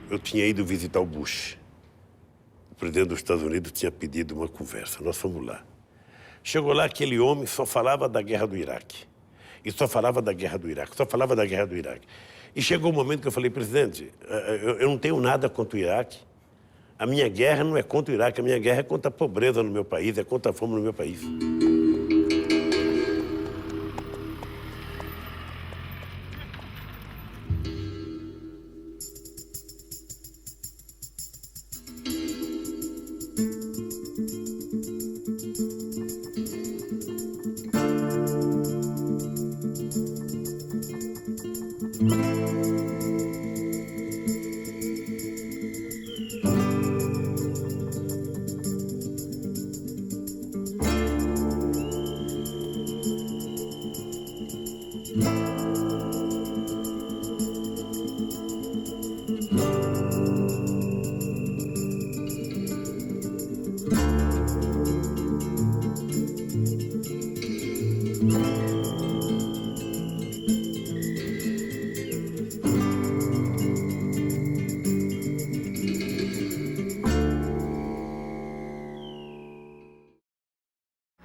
eu tinha ido visitar o Bush. O presidente dos Estados Unidos tinha pedido uma conversa. Nós fomos lá. Chegou lá, aquele homem só falava da guerra do Iraque. E só falava da guerra do Iraque, só falava da guerra do Iraque. E chegou o momento que eu falei, presidente, eu não tenho nada contra o Iraque. A minha guerra não é contra o Iraque, a minha guerra é contra a pobreza no meu país, é contra a fome no meu país.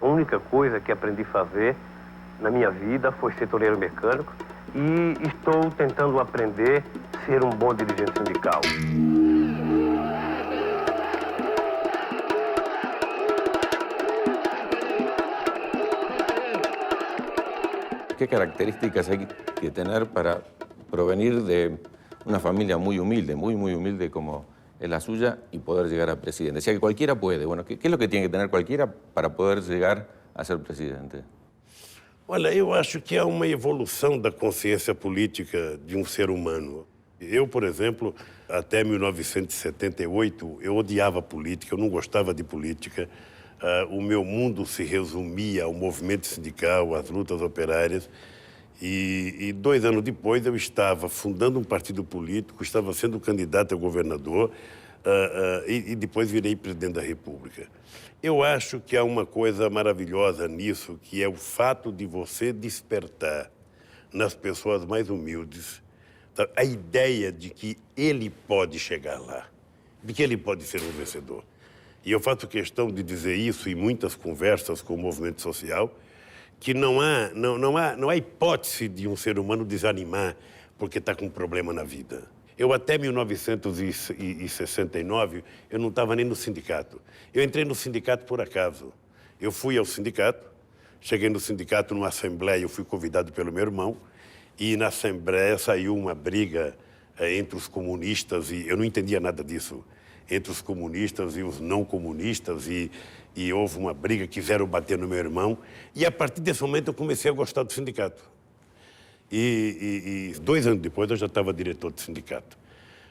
A única coisa que aprendi a fazer na minha vida foi ser toureiro mecânico e estou tentando aprender a ser um bom dirigente sindical. ¿Qué características hay que tener para provenir de una familia muy humilde como es la suya y poder llegar a presidente? O sea, que cualquiera puede. Bueno, ¿qué es lo que tiene que tener cualquiera para poder llegar a ser presidente? Olha, eu acho que há uma evolução da consciência política de um ser humano. Eu, por exemplo, até 1978, eu odiava política, eu não gostava de política. O meu mundo se resumia ao movimento sindical, às lutas operárias. E 2 anos depois eu estava fundando um partido político, estava sendo candidato a governador e depois virei presidente da República. Eu acho que há uma coisa maravilhosa nisso, que é o fato de você despertar nas pessoas mais humildes a ideia de que ele pode chegar lá, de que ele pode ser um vencedor. E eu faço questão de dizer isso em muitas conversas com o movimento social, que não há hipótese de um ser humano desanimar porque está com um problema na vida. Eu, até 1969, eu não estava nem no sindicato. Eu entrei no sindicato por acaso. Eu fui ao sindicato, cheguei no sindicato numa assembleia, eu fui convidado pelo meu irmão, e na assembleia saiu uma briga entre os comunistas, e eu não entendia nada disso, entre os comunistas e os não comunistas, e houve uma briga, quiseram bater no meu irmão, e a partir desse momento eu comecei a gostar do sindicato. E 2 anos depois eu já estava diretor do sindicato.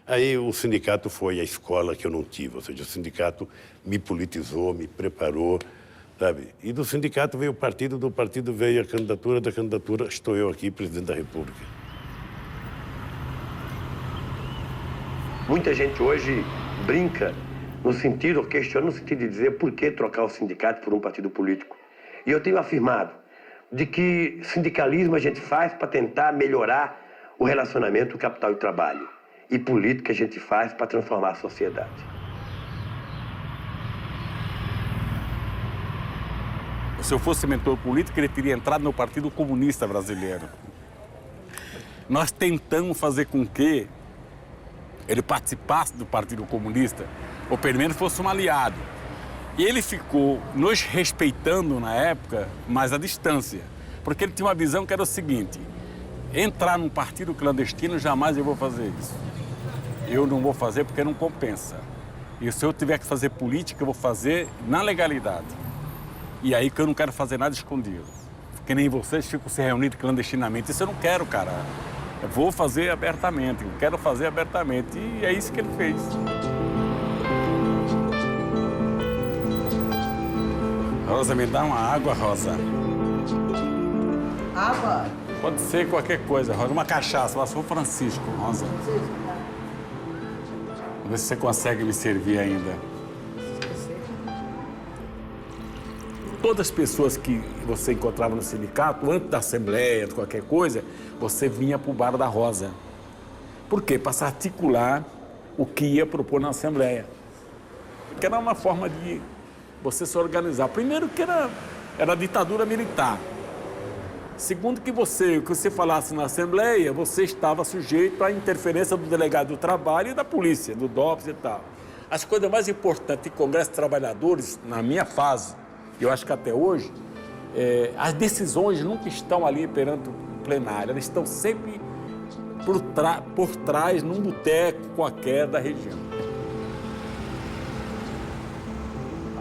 Aí o sindicato foi a escola que eu não tive, ou seja, o sindicato me politizou, me preparou, sabe? E do sindicato veio o partido, do partido veio a candidatura, da candidatura estou eu aqui, presidente da República. Muita gente hoje brinca no sentido, questiona no sentido de dizer por que trocar o sindicato por um partido político. E eu tenho afirmado de que sindicalismo a gente faz para tentar melhorar o relacionamento capital e trabalho. E política a gente faz para transformar a sociedade. Se eu fosse mentor político, ele teria entrado no Partido Comunista Brasileiro. Nós tentamos fazer com que ele participasse do Partido Comunista, ou pelo menos fosse um aliado. E ele ficou nos respeitando na época, mas à distância. Porque ele tinha uma visão que era o seguinte: entrar num partido clandestino, jamais eu vou fazer isso. Eu não vou fazer porque não compensa. E se eu tiver que fazer política, eu vou fazer na legalidade. E aí que eu não quero fazer nada escondido. Que nem vocês ficam se reunindo clandestinamente. Isso eu não quero, cara. Eu vou fazer abertamente, eu quero fazer abertamente. E é isso que ele fez. Rosa, me dá uma água, Rosa. Água? Pode ser qualquer coisa, Rosa. Uma cachaça, lá sou Francisco, Rosa. Vamos ver se você consegue me servir ainda. Todas as pessoas que você encontrava no sindicato, antes da assembleia, de qualquer coisa, você vinha para o Bar da Rosa. Por quê? Para se articular o que ia propor na Assembleia. Que era uma forma de você se organizar. Primeiro que era ditadura militar. Segundo que o que você falasse na Assembleia, você estava sujeito à interferência do delegado do trabalho e da polícia, do DOPS e tal. As coisas mais importantes do Congresso de Trabalhadores, na minha fase, eu acho que até hoje, as decisões nunca estão ali perante o plenário, elas estão sempre por trás, num boteco qualquer da região.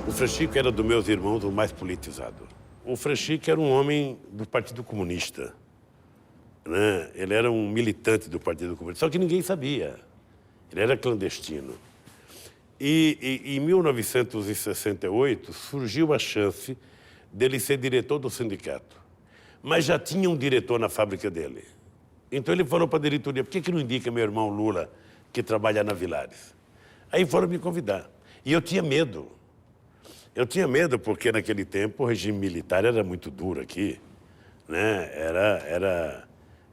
O Frechico era dos meus irmãos o mais politizado. O Frechico era um homem do Partido Comunista, né? Ele era um militante do Partido Comunista, só que ninguém sabia. Ele era clandestino. E em 1968 surgiu a chance dele ser diretor do sindicato. Mas já tinha um diretor na fábrica dele. Então ele falou para a diretoria, por que não indica meu irmão Lula, que trabalha na Vilares? Aí foram me convidar. E eu tinha medo. Eu tinha medo porque naquele tempo o regime militar era muito duro aqui, né?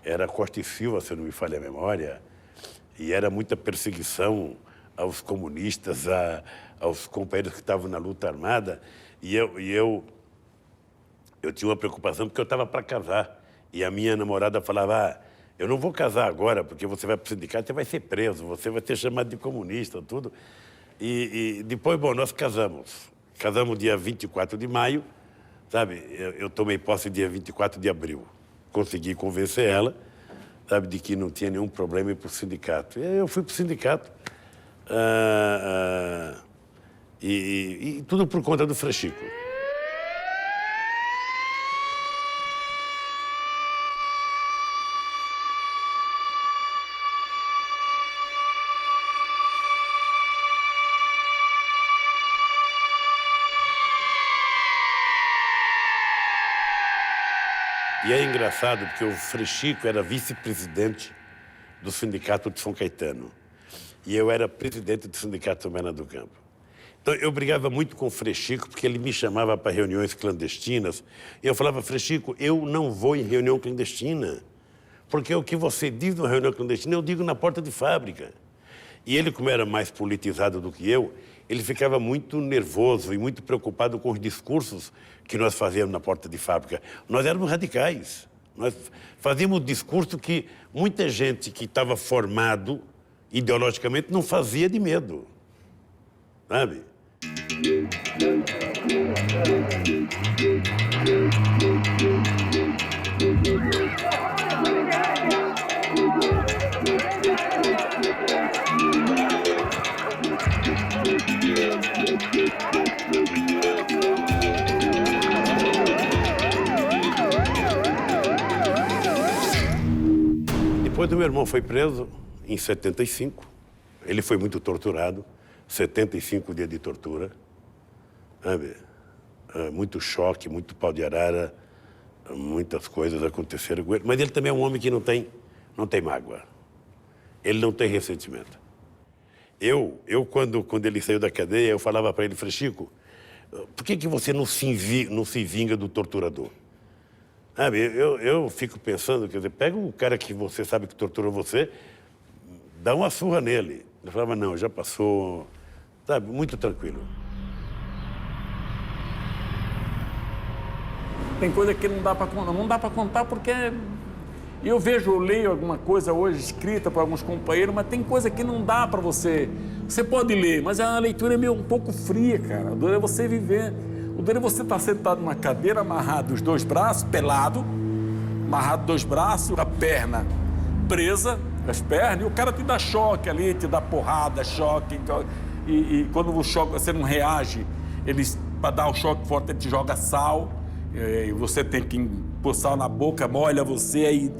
Era Costa e Silva, se não me falha a memória, e era muita perseguição aos comunistas, aos companheiros que estavam na luta armada, e eu tinha uma preocupação porque eu estava para casar, e a minha namorada falava, eu não vou casar agora porque você vai para o sindicato, você vai ser preso, você vai ser chamado de comunista, tudo. E depois, bom, nós casamos. Casamos dia 24 de maio, sabe? Eu tomei posse dia 24 de abril. Consegui convencer ela, sabe, de que não tinha nenhum problema ir para o sindicato. E aí eu fui para o sindicato. E tudo por conta do Frechico. E é engraçado porque o Frechico era vice-presidente do Sindicato de São Caetano. E eu era presidente do Sindicato São Bernardo do Campo. Então, eu brigava muito com o Frechico porque ele me chamava para reuniões clandestinas. E eu falava, Frechico, eu não vou em reunião clandestina. Porque o que você diz numa reunião clandestina, eu digo na porta de fábrica. E ele, como era mais politizado do que eu, ele ficava muito nervoso e muito preocupado com os discursos que nós fazíamos na porta de fábrica. Nós éramos radicais. Nós fazíamos discurso que muita gente que estava formado ideologicamente não fazia de medo. Sabe? Depois, o meu irmão foi preso em 75. Ele foi muito torturado, 75 dias de tortura. Sabe? Muito choque, muito pau de arara, muitas coisas aconteceram com ele. Mas ele também é um homem que não tem mágoa. Ele não tem ressentimento. Eu quando ele saiu da cadeia, eu falava para ele, Frechico, por que você não se vinga do torturador? Sabe, eu fico pensando, quer dizer, pega um cara que você sabe que torturou você, dá uma surra nele. Ele falava, não, já passou, sabe, muito tranquilo. Tem coisa que não dá para contar porque eu leio alguma coisa hoje escrita por alguns companheiros, mas tem coisa que não dá para você. Você pode ler, mas a leitura é meio um pouco fria, cara. O duro é você viver. O duro é você estar sentado numa cadeira, amarrado os dois braços, pelado, amarrado dois braços, a perna presa, as pernas, e o cara te dá choque ali, te dá porrada, choque. E quando o choque, você não reage, para dar o choque forte, ele te joga sal, e você tem que pôr sal na boca, molha você, aí.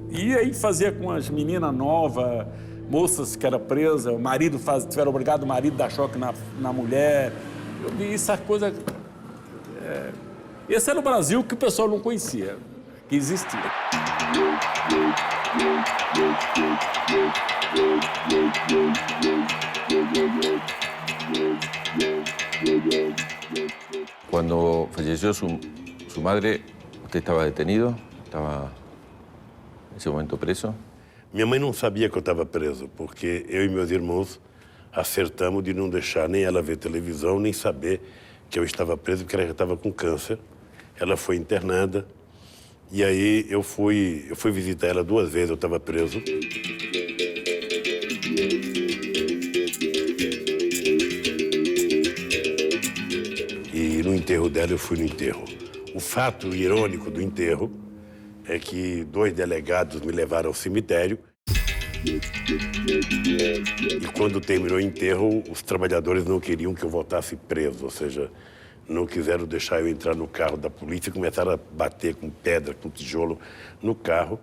E aí fazia com as meninas novas, moças que eram presas, o marido tiveram obrigado o marido a dar choque na mulher. Eu vi essa coisa. Esse era o Brasil que o pessoal não conhecia, que existia. Cuando falleció su madre, ¿usted estaba detenido? ¿Estaba en ese momento preso? Minha mãe não sabia que eu estava preso, porque eu e meus irmãos acertamos de não deixar nem ela ver televisão, nem saber que eu estava preso, porque ela já estava com câncer. Ela foi internada, e aí eu fui visitar ela 2 vezes, eu estava preso. E no enterro dela, eu fui no enterro. O fato irônico do enterro é que 2 delegados me levaram ao cemitério. E quando terminou o enterro, os trabalhadores não queriam que eu voltasse preso, ou seja, não quiseram deixar eu entrar no carro da polícia e começaram a bater com pedra, com tijolo no carro.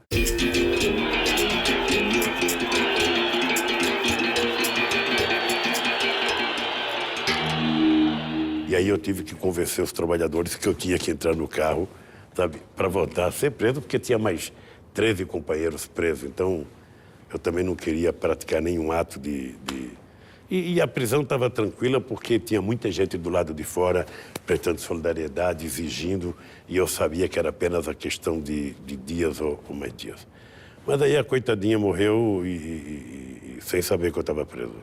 E aí eu tive que convencer os trabalhadores que eu tinha que entrar no carro, sabe, para voltar a ser preso, porque tinha mais 13 companheiros presos. Então, eu também não queria praticar nenhum ato E a prisão estava tranquila porque tinha muita gente do lado de fora prestando solidariedade, exigindo, e eu sabia que era apenas a questão de dias ou mais dias. Mas aí a coitadinha morreu e sem saber que eu estava preso.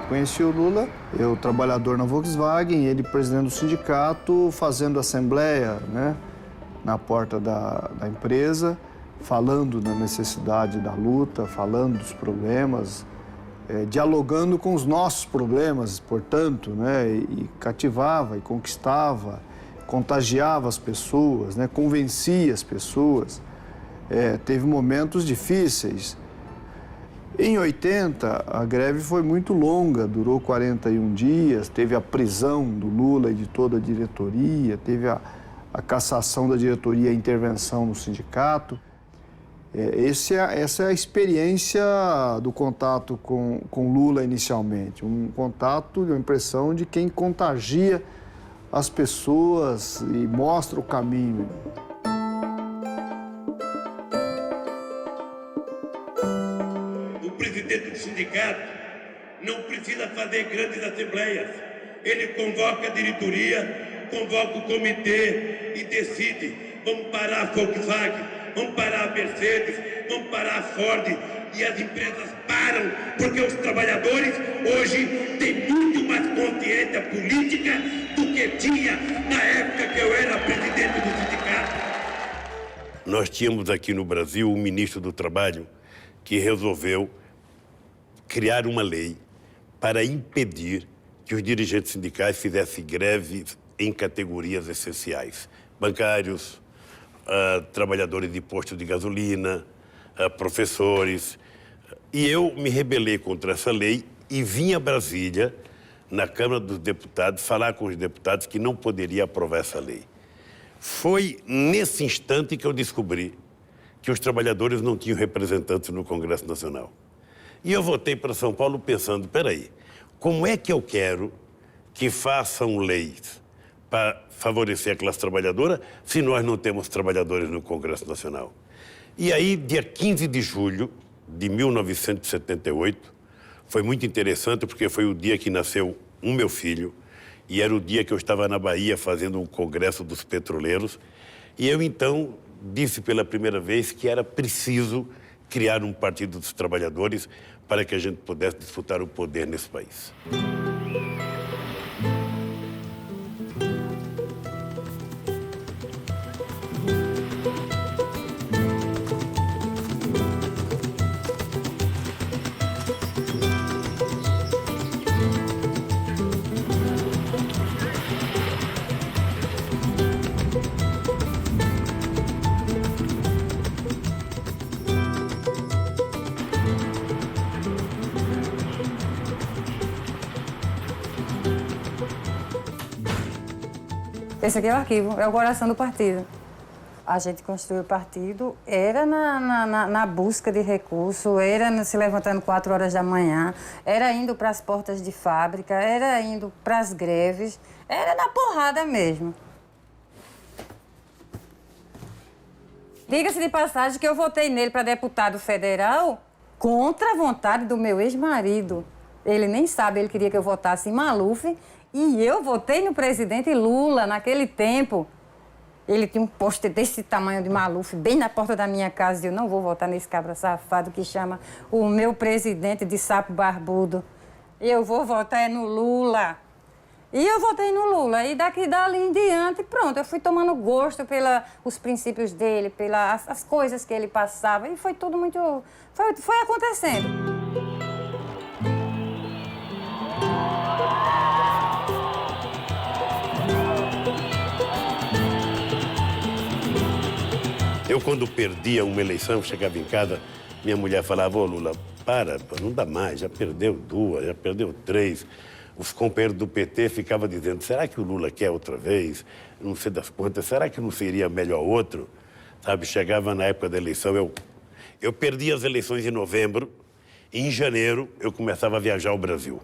Conheci o Lula, eu trabalhador na Volkswagen, ele presidente do sindicato, fazendo assembleia, né, na porta da empresa, falando da necessidade da luta, falando dos problemas, dialogando com os nossos problemas, portanto, né, e cativava e conquistava, contagiava as pessoas, né, convencia as pessoas. Teve momentos difíceis. Em 80, a greve foi muito longa, durou 41 dias, teve a prisão do Lula e de toda a diretoria, teve a cassação da diretoria e a intervenção no sindicato. Essa é a experiência do contato com Lula inicialmente, um contato, uma impressão de quem contagia as pessoas e mostra o caminho. O presidente do sindicato não precisa fazer grandes assembleias. Ele convoca a diretoria, convoca o comitê e decide: vamos parar a Volkswagen, vamos parar a Mercedes, vamos parar a Ford. E as empresas param, porque os trabalhadores hoje têm muito mais consciência política do que tinha na época que eu era presidente do sindicato. Nós tínhamos aqui no Brasil um ministro do Trabalho que resolveu criar uma lei para impedir que os dirigentes sindicais fizessem greves em categorias essenciais. Bancários, trabalhadores de postos de gasolina, professores. E eu me rebelei contra essa lei e vim a Brasília, na Câmara dos Deputados, falar com os deputados que não poderia aprovar essa lei. Foi nesse instante que eu descobri que os trabalhadores não tinham representantes no Congresso Nacional. E eu voltei para São Paulo pensando, peraí, como é que eu quero que façam leis para favorecer a classe trabalhadora se nós não temos trabalhadores no Congresso Nacional? E aí, dia 15 de julho de 1978, foi muito interessante porque foi o dia que nasceu o meu filho e era o dia que eu estava na Bahia fazendo um congresso dos petroleiros. E eu, então, disse pela primeira vez que era preciso criar um partido dos trabalhadores para que a gente pudesse disputar o poder nesse país. Esse aqui é o arquivo, é o coração do partido. A gente construiu o partido, era na busca de recurso, era se levantando 4 horas da manhã, era indo para as portas de fábrica, era indo para as greves, era na porrada mesmo. Diga-se de passagem que eu votei nele para deputado federal contra a vontade do meu ex-marido. Ele nem sabe, ele queria que eu votasse em Maluf E eu votei no presidente Lula naquele tempo. Ele tinha um pôster desse tamanho de Maluf, bem na porta da minha casa. E eu não vou votar nesse cabra safado que chama o meu presidente de sapo barbudo. Eu vou votar no Lula. E eu votei no Lula. E dali em diante, pronto, eu fui tomando gosto pelos princípios dele, pelas coisas que ele passava. E foi tudo muito... Foi acontecendo. Eu, quando perdia uma eleição, chegava em casa, minha mulher falava, ô Lula, para, não dá mais, já perdeu 2, já perdeu 3. Os companheiros do PT ficavam dizendo, será que o Lula quer outra vez? Não sei das quantas, será que não seria melhor outro? Sabe, chegava na época da eleição, eu perdi as eleições em novembro, e em janeiro eu começava a viajar ao Brasil.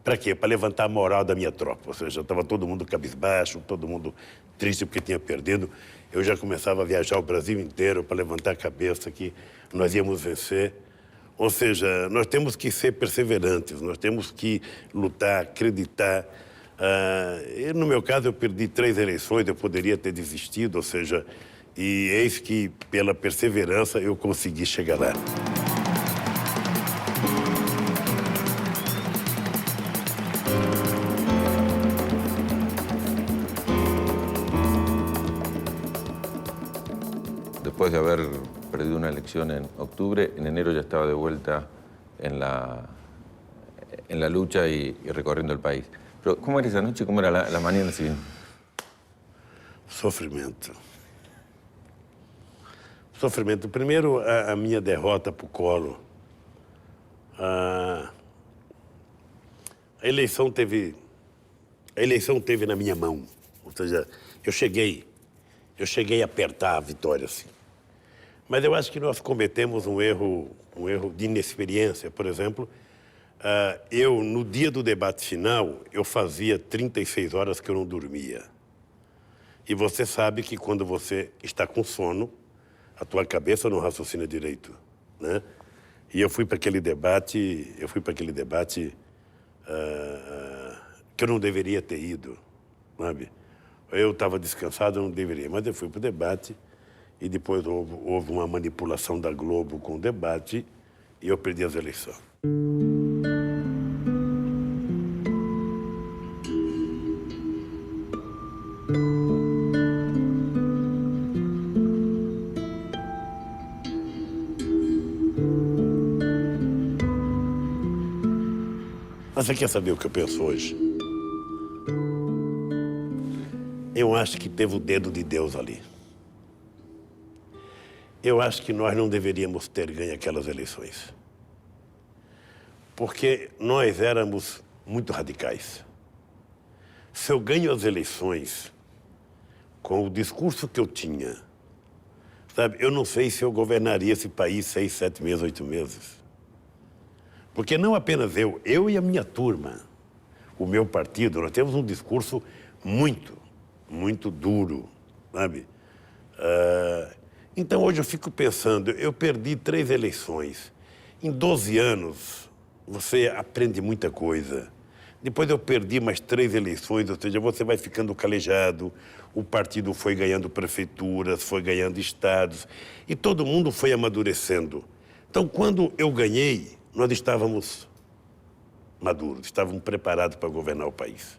Para quê? Para levantar a moral da minha tropa. Ou seja, estava todo mundo cabisbaixo, todo mundo triste porque tinha perdido. Eu já começava a viajar o Brasil inteiro para levantar a cabeça que nós íamos vencer. Ou seja, nós temos que ser perseverantes, nós temos que lutar, acreditar. No meu caso, eu perdi 3 eleições, eu poderia ter desistido, ou seja, e eis que, pela perseverança, eu consegui chegar lá. Después de haber perdido una elección en octubre, en enero ya estaba de vuelta en la lucha y recorriendo el país. Pero, ¿cómo era esa noche? ¿Cómo era la mañana siguiente? Sofrimento. Sofrimento. Primeiro, a minha derrota para o Collor. A eleição teve na minha mão. Ou seja, eu cheguei a apertar a vitória, assim. Mas eu acho que nós cometemos um erro de inexperiência. Por exemplo, no dia do debate final, eu fazia 36 horas que eu não dormia. E você sabe que quando você está com sono, a tua cabeça não raciocina direito, né? E eu fui para aquele debate, que eu não deveria ter ido, sabe? Eu estava descansado, eu não deveria, mas eu fui para o debate e depois houve uma manipulação da Globo com o debate e eu perdi as eleições. Mas você quer saber o que eu penso hoje? Eu acho que teve o dedo de Deus ali. Eu acho que nós não deveríamos ter ganho aquelas eleições. Porque nós éramos muito radicais. Se eu ganho as eleições com o discurso que eu tinha, sabe, eu não sei se eu governaria esse país 6, 7 meses, 8 meses. Porque não apenas eu e a minha turma, o meu partido, nós temos um discurso muito duro, sabe? Então, hoje eu fico pensando, eu perdi 3 eleições. Em 12 anos, você aprende muita coisa. Depois eu perdi mais 3 eleições, ou seja, você vai ficando calejado, o partido foi ganhando prefeituras, foi ganhando estados, e todo mundo foi amadurecendo. Então, quando eu ganhei, nós estávamos maduros, estávamos preparados para governar o país.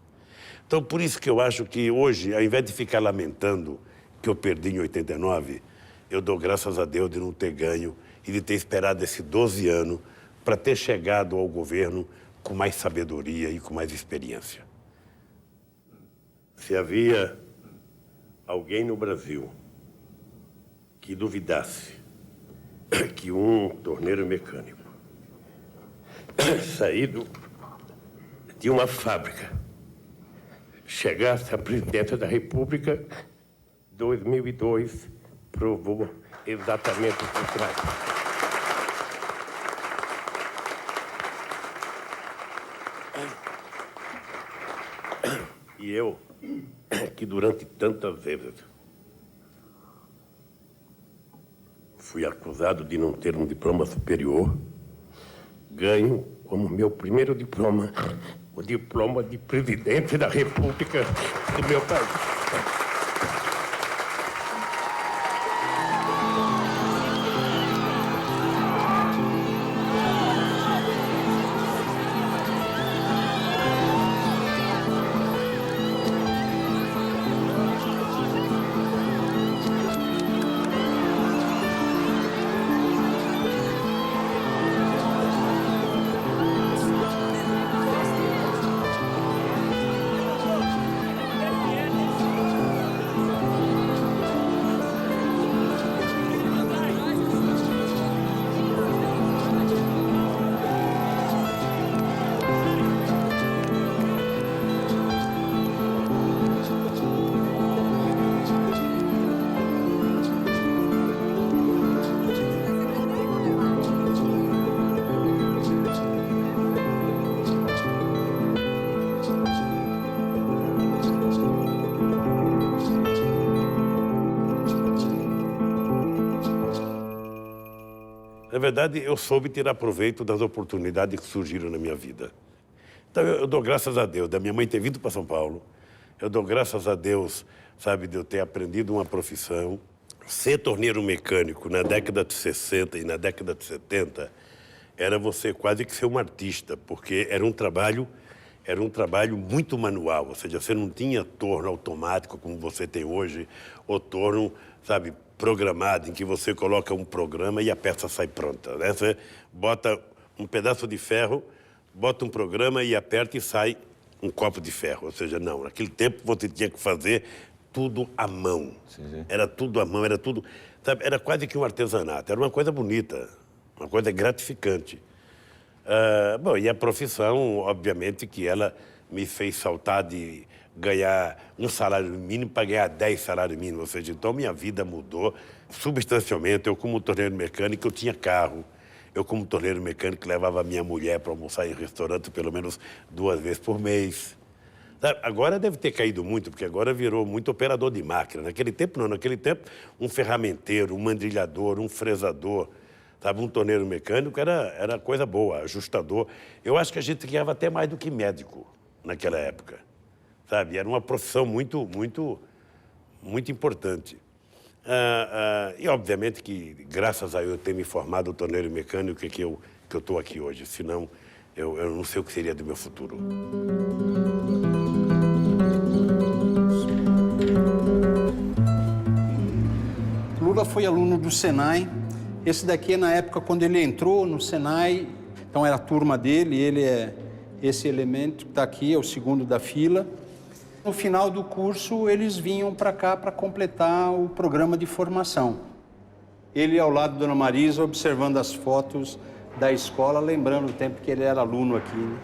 Então, por isso que eu acho que hoje, ao invés de ficar lamentando que eu perdi em 89, eu dou graças a Deus de não ter ganho e de ter esperado esses 12 anos para ter chegado ao governo com mais sabedoria e com mais experiência. Se havia alguém no Brasil que duvidasse que um torneiro mecânico saído de uma fábrica chegasse à presidência da República, 2002 provou exatamente o contrário. E eu, que durante tantas vezes fui acusado de não ter um diploma superior, ganho como meu primeiro diploma o diploma de presidente da República do meu país. Na verdade, eu soube tirar proveito das oportunidades que surgiram na minha vida. Então, eu dou graças a Deus da minha mãe ter vindo para São Paulo. Eu dou graças a Deus, sabe, de eu ter aprendido uma profissão. Ser torneiro mecânico na década de 60 e na década de 70 era você quase que ser um artista, porque era um trabalho muito manual, ou seja, você não tinha torno automático como você tem hoje, ou torno, sabe, programado, em que você coloca um programa e a peça sai pronta, né? Você bota um pedaço de ferro, bota um programa e aperta e sai um copo de ferro. Ou seja, não, naquele tempo você tinha que fazer tudo à mão. Sim. Era tudo à mão, era tudo... Sabe, era quase que um artesanato, era uma coisa bonita, uma coisa gratificante. Bom, e a profissão, obviamente, que ela me fez saltar de ganhar um salário mínimo para ganhar 10 salários mínimos. Ou seja, então minha vida mudou substancialmente. Eu, como torneiro mecânico, eu tinha carro. Eu, como torneiro mecânico, levava a minha mulher para almoçar em restaurante pelo menos 2 vezes por mês. Agora deve ter caído muito, porque agora virou muito operador de máquina. Naquele tempo, não. Naquele tempo, um ferramenteiro, um mandrilhador, um fresador, sabe? Um torneiro mecânico era coisa boa, ajustador. Eu acho que a gente ganhava até mais do que médico naquela época, sabe? Era uma profissão muito importante. E, obviamente, que graças a eu ter me formado torneiro mecânico, que eu estou aqui hoje. Senão, eu não sei o que seria do meu futuro. Lula foi aluno do Senai. Esse daqui é na época quando ele entrou no Senai, então era a turma dele, ele é esse elemento que está aqui, é o segundo da fila. No final do curso, eles vinham para cá para completar o programa de formação. Ele ao lado da Dona Marisa, observando as fotos da escola, lembrando o tempo que ele era aluno aqui, né?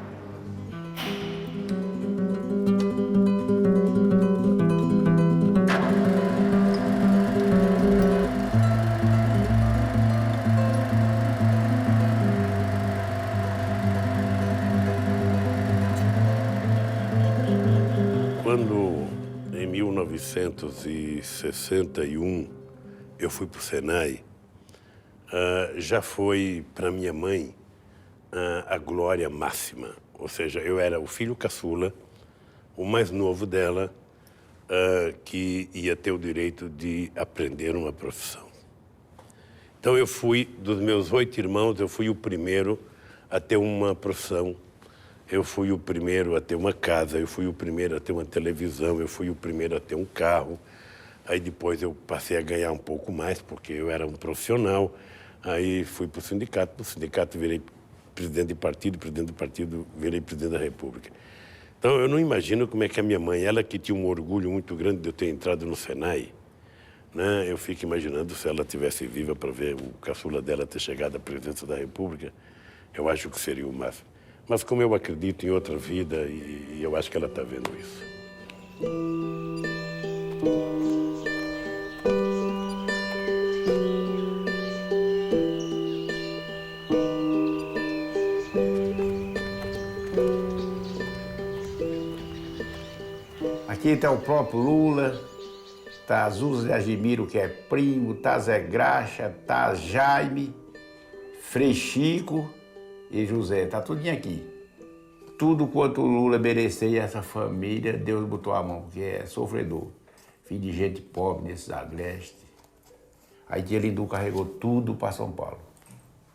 Quando, em 1961, eu fui para o Senai, já foi, para minha mãe, a glória máxima. Ou seja, eu era o filho caçula, o mais novo dela, que ia ter o direito de aprender uma profissão. Então, eu fui, dos meus 8 irmãos, eu fui o primeiro a ter uma profissão. Eu fui o primeiro a ter uma casa, eu fui o primeiro a ter uma televisão, eu fui o primeiro a ter um carro. Aí depois eu passei a ganhar um pouco mais, porque eu era um profissional. Aí fui para o sindicato virei presidente do partido virei presidente da República. Então eu não imagino como é que a minha mãe, ela que tinha um orgulho muito grande de eu ter entrado no Senai, né? Eu fico imaginando se ela estivesse viva para ver o caçula dela ter chegado à presidência da República, eu acho que seria o máximo. Mas como eu acredito em outra vida, e eu acho que ela está vendo isso. Aqui está o próprio Lula, está Zusa de Agimiro, que é primo, está Zé Graxa, está Jaime, Frei Chico e José, está tudinho aqui. tudo quanto o Lula merecia e essa família, Deus botou a mão, porque é sofredor. Filho de gente pobre nesses agrestes. Aí Tia Lindu carregou tudo para São Paulo.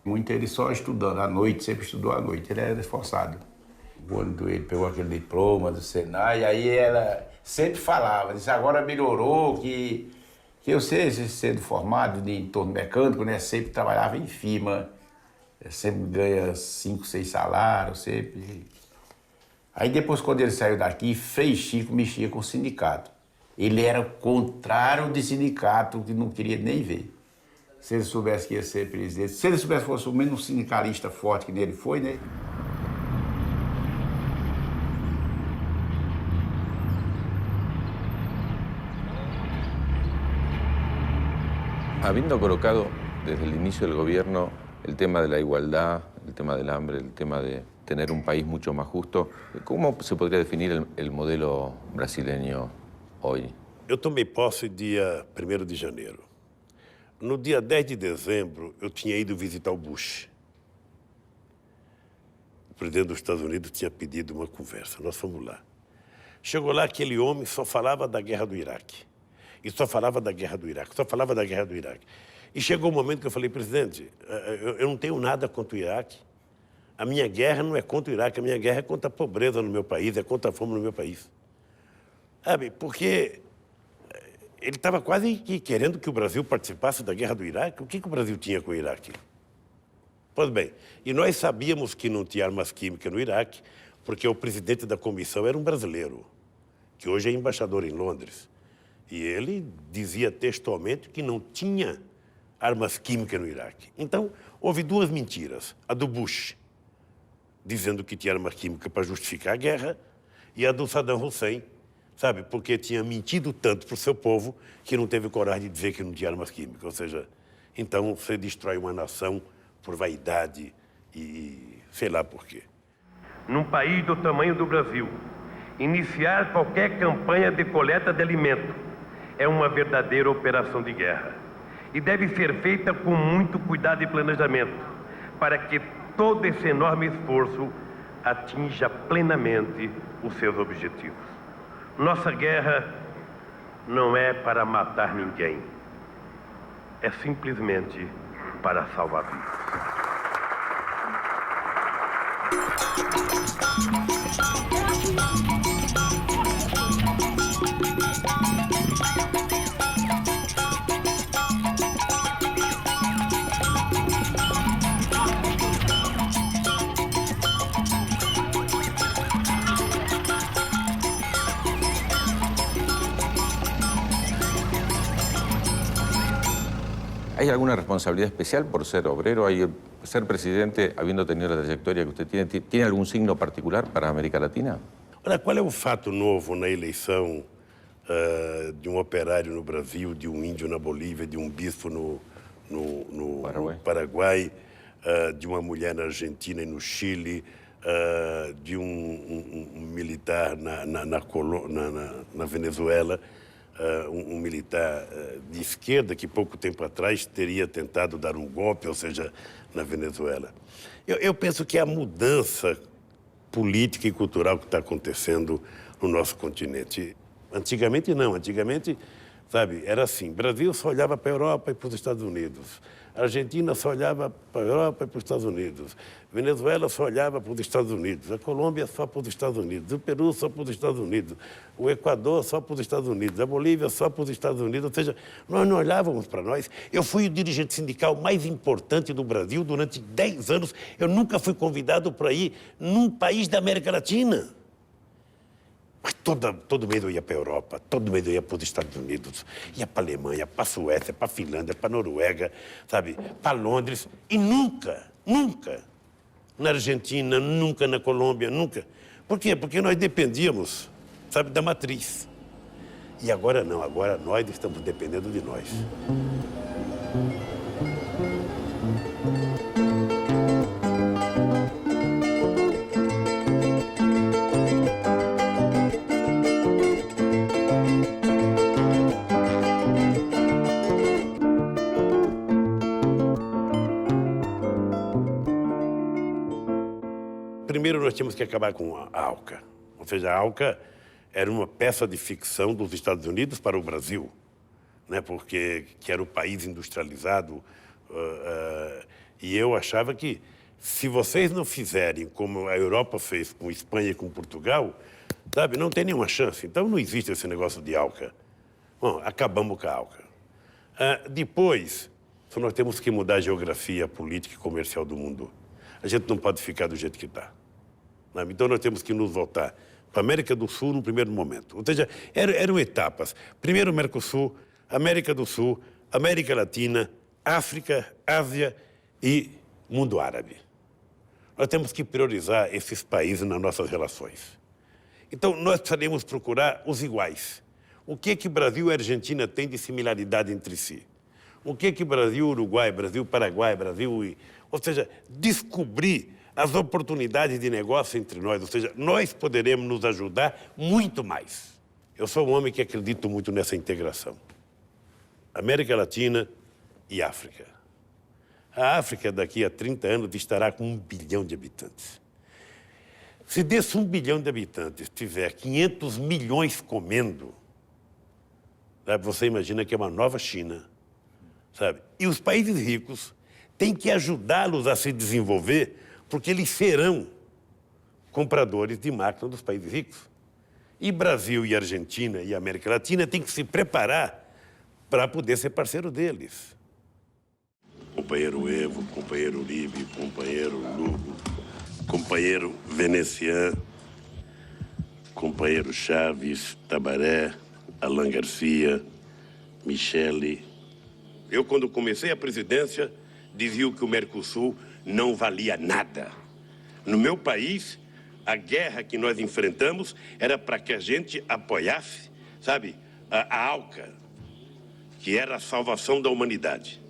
Muito ele só estudando à noite, sempre estudou à noite, ele era esforçado. Quando ele pegou aquele diploma do Senai, aí ela sempre falava, disse, agora melhorou, que eu sei, sendo formado em torno mecânico, né, sempre trabalhava em firma, sempre ganha 5, 6 salários, sempre. Aí depois, quando ele saiu daqui, Frei Chico mexia com o sindicato. Ele era o contrário de sindicato, que não queria nem ver. Se ele soubesse que ia ser presidente, se ele soubesse que fosse o mesmo sindicalista forte que ele foi, né? Habiendo colocado desde el inicio del gobierno el tema de la igualdad, el tema del hambre, el tema de tener un país mucho más justo, ¿cómo se podría definir el modelo brasileño hoy? Eu tomei posse dia 1º de janeiro. No dia 10 de dezembro, eu tinha ido visitar o Bush. O presidente dos Estados Unidos tinha pedido uma conversa. Nós fomos lá. Chegou lá, aquele homem só falava da guerra do Iraque. E só falava da guerra do Iraque, só falava da guerra do Iraque. E chegou o momento que eu falei, presidente, eu não tenho nada contra o Iraque. A minha guerra não é contra o Iraque, a minha guerra é contra a pobreza no meu país, é contra a fome no meu país. Sabe, porque ele estava quase que querendo que o Brasil participasse da guerra do Iraque. O que o Brasil tinha com o Iraque? Pois bem, e nós sabíamos que não tinha armas químicas no Iraque, porque o presidente da comissão era um brasileiro, que hoje é embaixador em Londres. E ele dizia textualmente que não tinha armas químicas no Iraque. Então, houve duas mentiras. A do Bush, dizendo que tinha armas químicas para justificar a guerra, e a do Saddam Hussein, sabe, porque tinha mentido tanto para o seu povo que não teve coragem de dizer que não tinha armas químicas. Ou seja, então você destrói uma nação por vaidade e sei lá por quê. Num país do tamanho do Brasil, iniciar qualquer campanha de coleta de alimento é uma verdadeira operação de guerra e deve ser feita com muito cuidado e planejamento para que todo esse enorme esforço atinja plenamente os seus objetivos. Nossa guerra não é para matar ninguém, é simplesmente para salvar vidas. ¿Hay alguna responsabilidad especial por ser obrero? ¿Hay ser presidente, habiendo tenido la trayectoria que usted tiene, tiene algún signo particular para América Latina? Olha, qual é o fato novo na eleição de um operário no Brasil, de um índio na Bolívia, de um bispo no Paraguai, de uma mulher na Argentina e no Chile, de um militar na Venezuela, um militar de esquerda que pouco tempo atrás teria tentado dar um golpe, ou seja, na Venezuela. Eu penso que a mudança política e cultural que está acontecendo no nosso continente. Antigamente não, antigamente, sabe, era assim, Brasil só olhava para a Europa e para os Estados Unidos, a Argentina só olhava para a Europa e para os Estados Unidos, Venezuela só olhava para os Estados Unidos, a Colômbia só para os Estados Unidos, o Peru só para os Estados Unidos, o Equador só para os Estados Unidos, a Bolívia só para os Estados Unidos, ou seja, nós não olhávamos para nós. Eu fui o dirigente sindical mais importante do Brasil durante 10 anos, eu nunca fui convidado para ir num país da América Latina. Mas todo mês eu ia para a Europa, todo mês eu ia para os Estados Unidos, ia para a Alemanha, para a Suécia, para a Finlândia, para a Noruega, sabe, para Londres. E nunca na Argentina, nunca na Colômbia, nunca. Por quê? Porque nós dependíamos, sabe, da matriz. E agora não, agora nós estamos dependendo de nós. primeiro nós tínhamos que acabar com a ALCA. Ou seja, a ALCA era uma peça de ficção dos Estados Unidos para o Brasil, né? Porque que era o país industrializado. E eu achava que, se vocês não fizerem como a Europa fez com Espanha e com Portugal, sabe, não tem nenhuma chance. Então não existe esse negócio de ALCA. Bom, acabamos com a ALCA. Depois, nós temos que mudar a geografia política e comercial do mundo. A gente não pode ficar do jeito que está. Então nós temos que nos voltar para a América do Sul no primeiro momento. Ou seja, eram etapas. Primeiro Mercosul, América do Sul, América Latina, África, Ásia e mundo árabe. Nós temos que priorizar esses países nas nossas relações. Então, nós precisaríamos procurar os iguais. O que Brasil e Argentina têm de similaridade entre si? O que Brasil, Uruguai, Brasil, Paraguai, Brasil e... Ou seja, descobrir as oportunidades de negócio entre nós. Ou seja, nós poderemos nos ajudar muito mais. Eu sou um homem que acredito muito nessa integração. América Latina e África. A África, daqui a 30 anos, estará com 1 bilhão de habitantes. Se desse 1 bilhão de habitantes tiver 500 milhões comendo, sabe, você imagina que é uma nova China, sabe? E os países ricos têm que ajudá-los a se desenvolver, porque eles serão compradores de máquina dos países ricos. E Brasil e Argentina e América Latina têm que se preparar para poder ser parceiro deles. Companheiro Evo, companheiro Uribe, companheiro Lugo, companheiro Venecian, companheiro Chaves, Tabaré, Alan Garcia, Michele. Eu, quando comecei a presidência, dizia que o Mercosul não valia nada. No meu país, a guerra que nós enfrentamos era para que a gente apoiasse, sabe, a ALCA, que era a salvação da humanidade.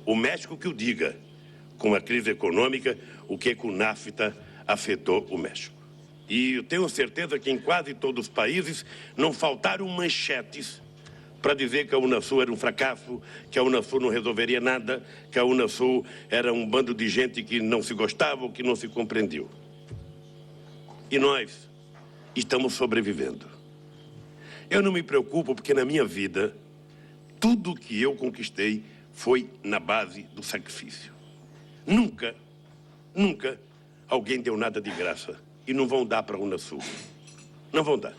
O México que o diga, com a crise econômica, o que o NAFTA afetou o México. E eu tenho certeza que em quase todos os países não faltaram manchetes para dizer que a Unasul era um fracasso, que a Unasul não resolveria nada, que a Unasul era um bando de gente que não se gostava ou que não se compreendeu. E nós estamos sobrevivendo. Eu não me preocupo porque na minha vida, tudo que eu conquistei foi na base do sacrifício. Nunca alguém deu nada de graça e não vão dar para a Unasul. Não vão dar.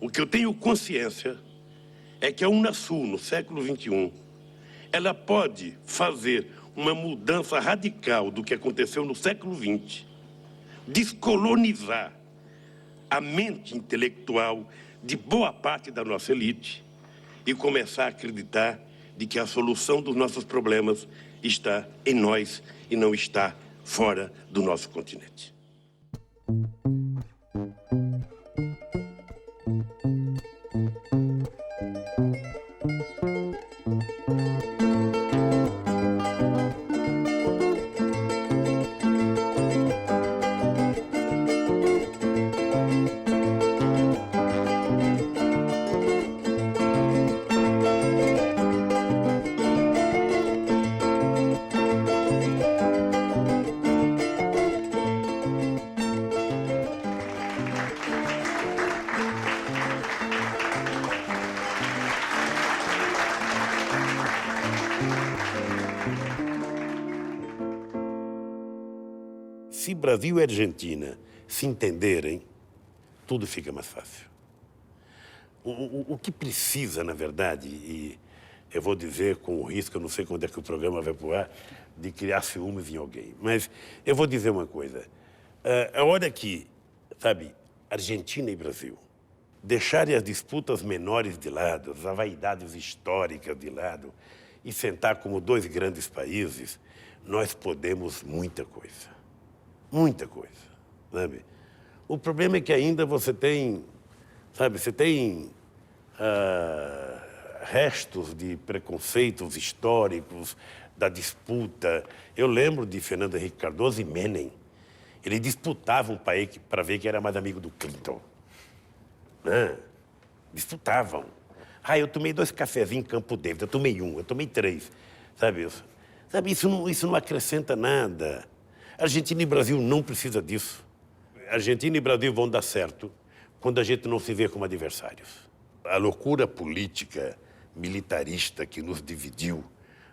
O que eu tenho consciência é que a Unasul, no século XXI, ela pode fazer uma mudança radical do que aconteceu no século XX, descolonizar a mente intelectual de boa parte da nossa elite e começar a acreditar de que a solução dos nossos problemas está em nós e não está fora do nosso continente. Se Brasil e Argentina se entenderem, tudo fica mais fácil. O que precisa, na verdade, e eu vou dizer com o risco, eu não sei quando é que o programa vai voar, de criar ciúmes em alguém, mas eu vou dizer uma coisa. A hora que, sabe, Argentina e Brasil deixarem as disputas menores de lado, as vaidades históricas de lado, e sentar como dois grandes países, nós podemos muita coisa. Muita coisa, sabe? O problema é que ainda você tem, sabe, restos de preconceitos históricos, da disputa. Eu lembro de Fernando Henrique Cardoso e Menem. Eles disputavam para ver quem era mais amigo do Clinton. Né? Disputavam. Eu tomei 2 cafezinhos em Campo David, eu tomei 1, eu tomei 3. Sabe, isso não acrescenta nada. Argentina e Brasil não precisam disso. Argentina e Brasil vão dar certo quando a gente não se vê como adversários. A loucura política, militarista que nos dividiu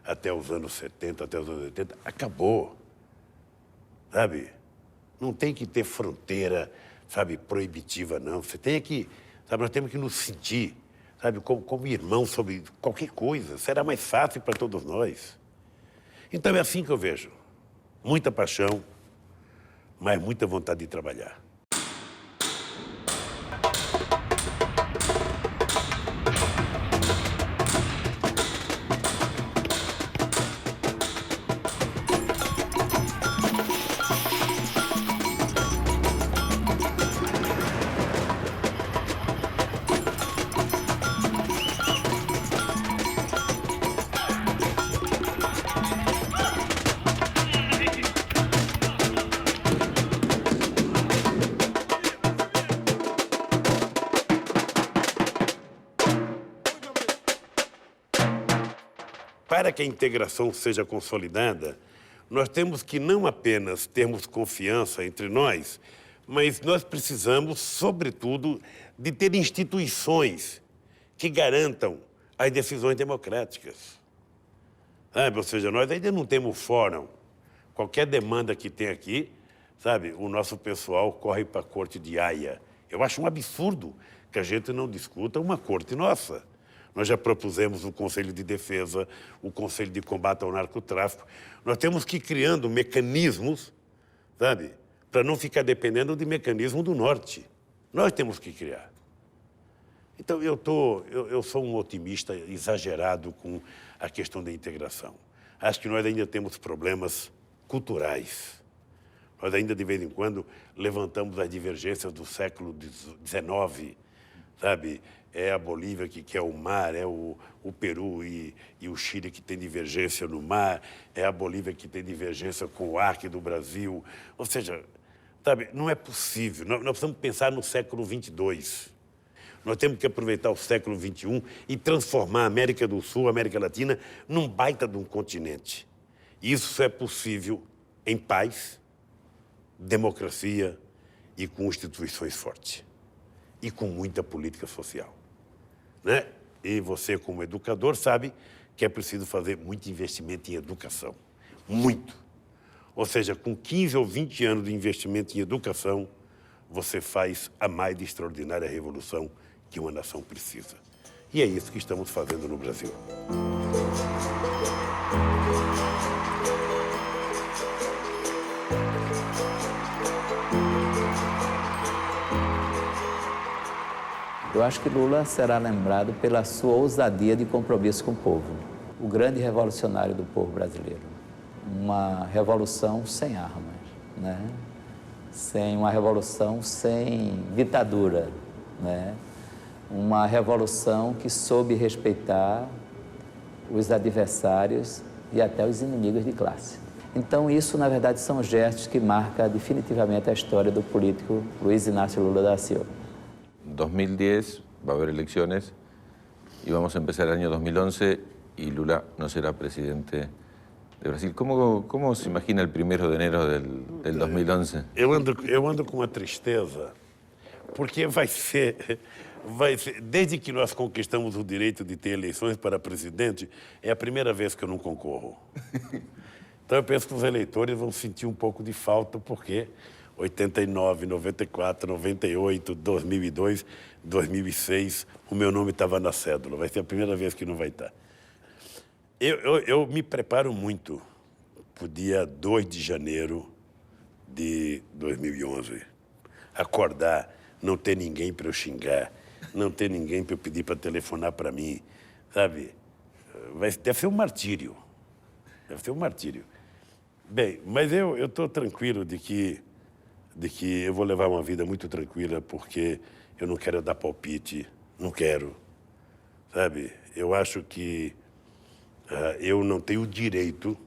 até os anos 70, até os anos 80, acabou. Sabe? Não tem que ter fronteira, sabe, proibitiva, não. Você tem que, sabe, nós temos que nos sentir, sabe, como irmãos sobre qualquer coisa. Será mais fácil para todos nós. Então é assim que eu vejo. Muita paixão, mas muita vontade de trabalhar. Para que a integração seja consolidada, nós temos que não apenas termos confiança entre nós, mas nós precisamos, sobretudo, de ter instituições que garantam as decisões democráticas. Sabe? Ou seja, nós ainda não temos fórum. Qualquer demanda que tem aqui, sabe, o nosso pessoal corre para a corte de Haia. Eu acho um absurdo que a gente não discuta uma corte nossa. Nós já propusemos o Conselho de Defesa, o Conselho de Combate ao Narcotráfico. Nós temos que ir criando mecanismos, sabe, para não ficar dependendo de mecanismo do Norte. Nós temos que criar. Então, eu sou um otimista exagerado com a questão da integração. Acho que nós ainda temos problemas culturais. Nós ainda, de vez em quando, levantamos as divergências do século XIX, sabe? É a Bolívia que quer o mar, é o Peru e o Chile que tem divergência no mar, é a Bolívia que tem divergência com o Acre do Brasil. Ou seja, sabe, não é possível. Nós precisamos pensar no século XXII. Nós temos que aproveitar o século XXI e transformar a América do Sul, a América Latina, num baita de um continente. Isso é possível em paz, democracia e com instituições fortes. E com muita política social. Né? E você, como educador, sabe que é preciso fazer muito investimento em educação. Muito. Ou seja, com 15 ou 20 anos de investimento em educação, você faz a mais extraordinária revolução que uma nação precisa. E é isso que estamos fazendo no Brasil. Eu acho que Lula será lembrado pela sua ousadia de compromisso com o povo. O grande revolucionário do povo brasileiro. Uma revolução sem armas, né? Uma revolução sem ditadura, né? Uma revolução que soube respeitar os adversários e até os inimigos de classe. Então, isso, na verdade, são gestos que marcam definitivamente a história do político Luiz Inácio Lula da Silva. 2010 va a haber elecciones y vamos a empezar el año 2011 y Lula no será presidente de Brasil. ¿Cómo se imagina el 1º de enero del 2011? Eu ando com uma tristeza, porque vai ser, desde que nós conquistamos o direito de ter eleições para presidente, é a primeira vez que eu não concorro. Então eu penso que os eleitores vão sentir um pouco de falta, porque 89, 94, 98, 2002, 2006, o meu nome estava na cédula. Vai ser a primeira vez que não vai estar. Eu me preparo muito para o dia 2 de janeiro de 2011. Acordar, não ter ninguém para eu xingar, não ter ninguém para eu pedir para telefonar para mim, sabe? Deve ser um martírio. Deve ser um martírio. Bem, mas eu estou tranquilo de que eu vou levar uma vida muito tranquila, porque eu não quero dar palpite, não quero, sabe? Eu acho que eu não tenho o direito,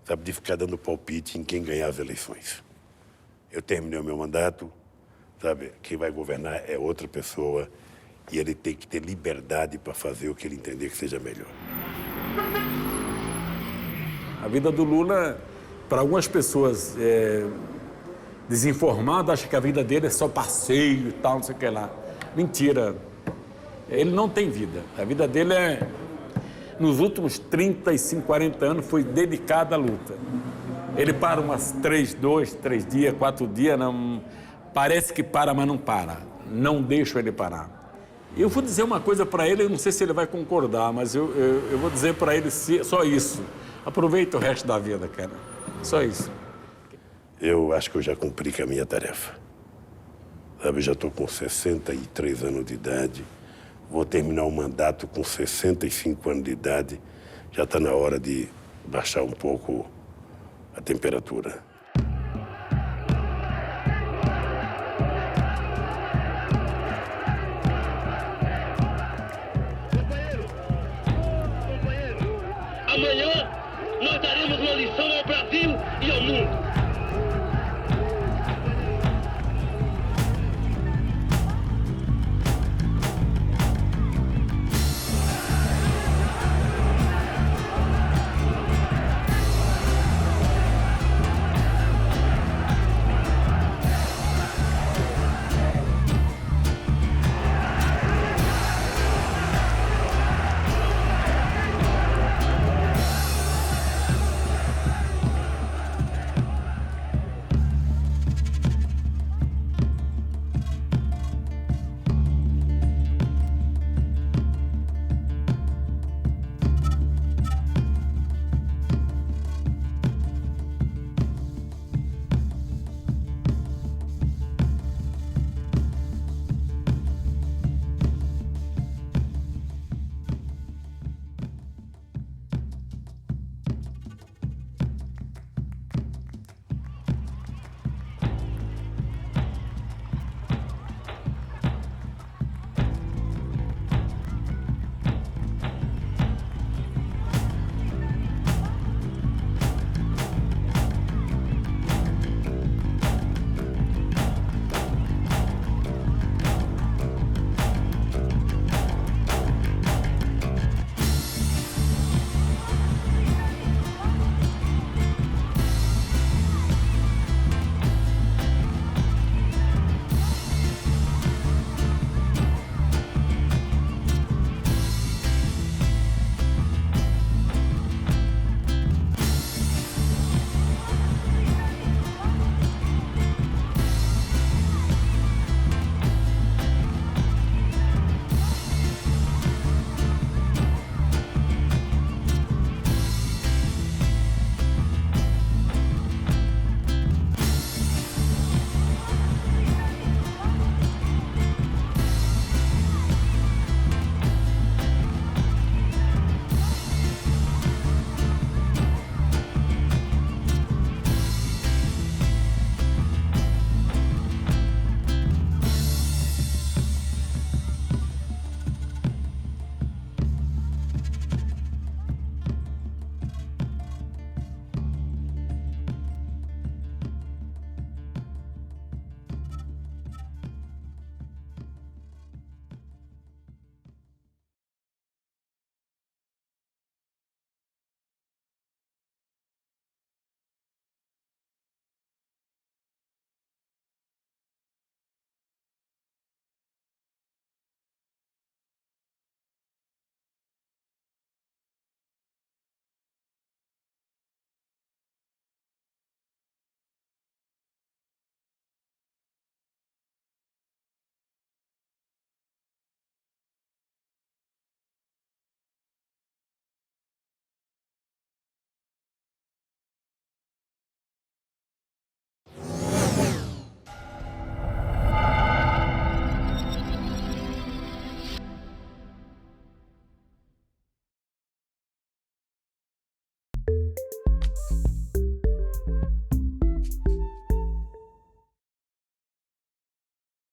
sabe, de ficar dando palpite em quem ganhar as eleições. Eu terminei o meu mandato, sabe? Quem vai governar é outra pessoa e ele tem que ter liberdade para fazer o que ele entender que seja melhor. A vida do Lula Para algumas pessoas desinformadas, acham que a vida dele é só passeio e tal, não sei o que lá. Mentira. Ele não tem vida. A vida dele nos últimos 35, 40 anos, foi dedicada à luta. Ele para umas 3 dias, 4 dias, não, parece que para, mas não para. Não deixo ele parar. Eu vou dizer uma coisa para ele, eu não sei se ele vai concordar, mas eu vou dizer para ele só isso. Aproveita o resto da vida, cara. Só isso. Eu acho que eu já cumpri com a minha tarefa. Sabe, eu já estou com 63 anos de idade, vou terminar o mandato com 65 anos de idade, já está na hora de baixar um pouco a temperatura. Amanhã nós daremos uma lição ao Brasil e ao mundo.